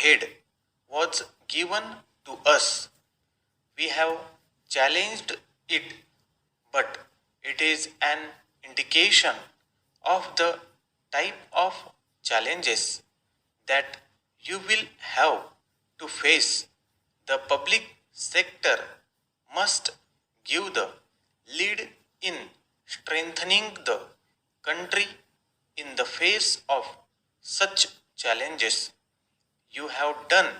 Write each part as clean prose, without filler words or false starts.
ahead was given to us. We have challenged it, but it is an indication of the type of challenges that you will have to face. The public sector must give the lead in strengthening the country in the face of such challenges. You have done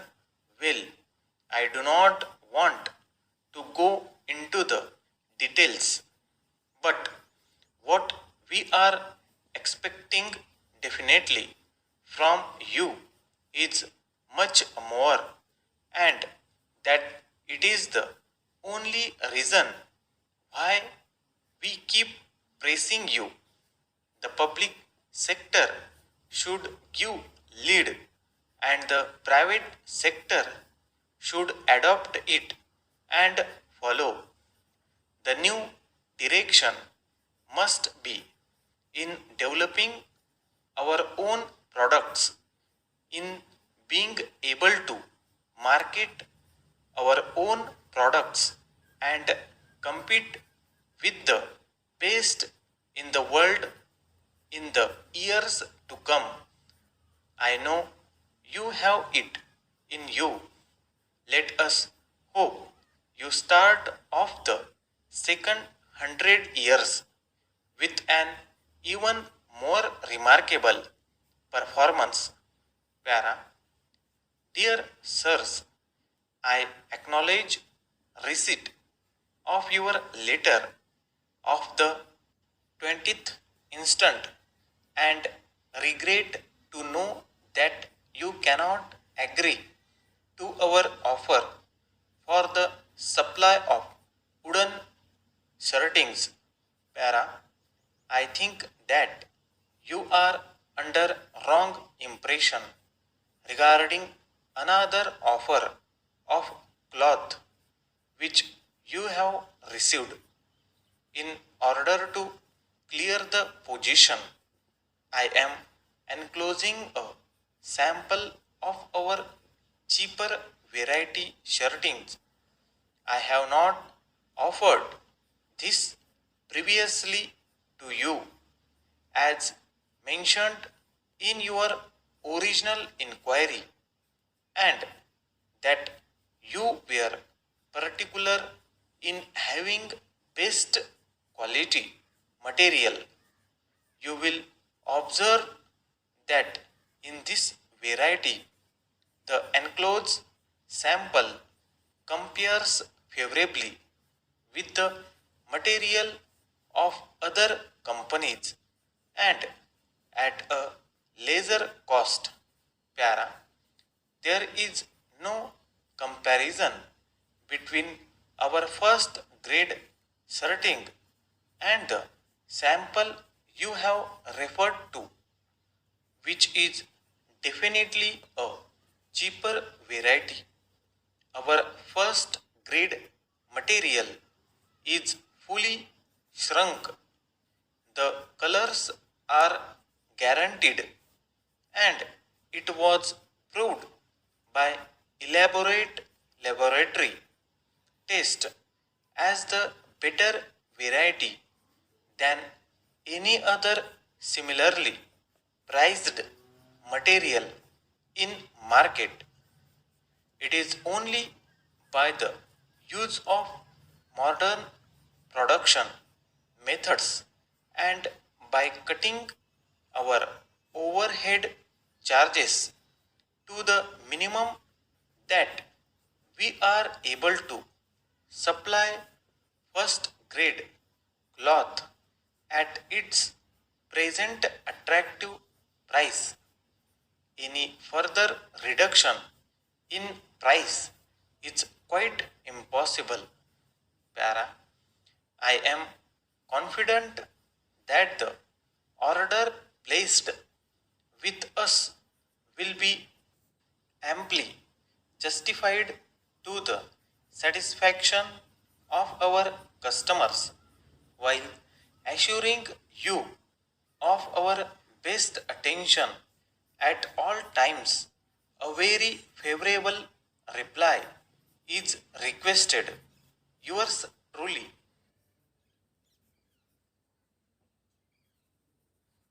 well. I do not want to go into the details, but what we are expecting definitely from you is much more, and that it is the only reason why we keep praising you. The public sector should give lead, and the private sector should adopt it and follow. The new direction must be in developing our own products, in being able to market our own products and compete with the best in the world in the years to come. I know you have it in you. Let us hope you start off the second 100 years with an even more remarkable performance. Para, dear sirs, I acknowledge receipt of your letter of the 20th instant and regret to know that you cannot agree to our offer for the supply of wooden shirtings. Para, I think that you are under wrong impression regarding another offer of cloth which you have received. In order to clear the position, I am enclosing a sample of our cheaper variety shirtings. I have not offered this previously to you as mentioned in your original inquiry, and that you were particular in having best quality material. You will observe that in this variety, the enclosed sample compares favorably with the material of other companies and at a lesser cost. Para, there is no comparison between our first grade shirting and the sample you have referred to, which is definitely a cheaper variety. Our first grade material is fully shrunk. The colors are guaranteed, and it was proved by elaborate laboratory test as the better variety than any other similarly priced material in market. It is only by the use of modern production methods and by cutting our overhead charges to the minimum that we are able to supply first grade cloth at its present attractive price. Any further reduction in price is quite impossible. Para, I am confident that the order placed with us will be amply justified to the satisfaction of our customers while assuring you of our best attention at all times A very favorable reply is requested. Yours truly.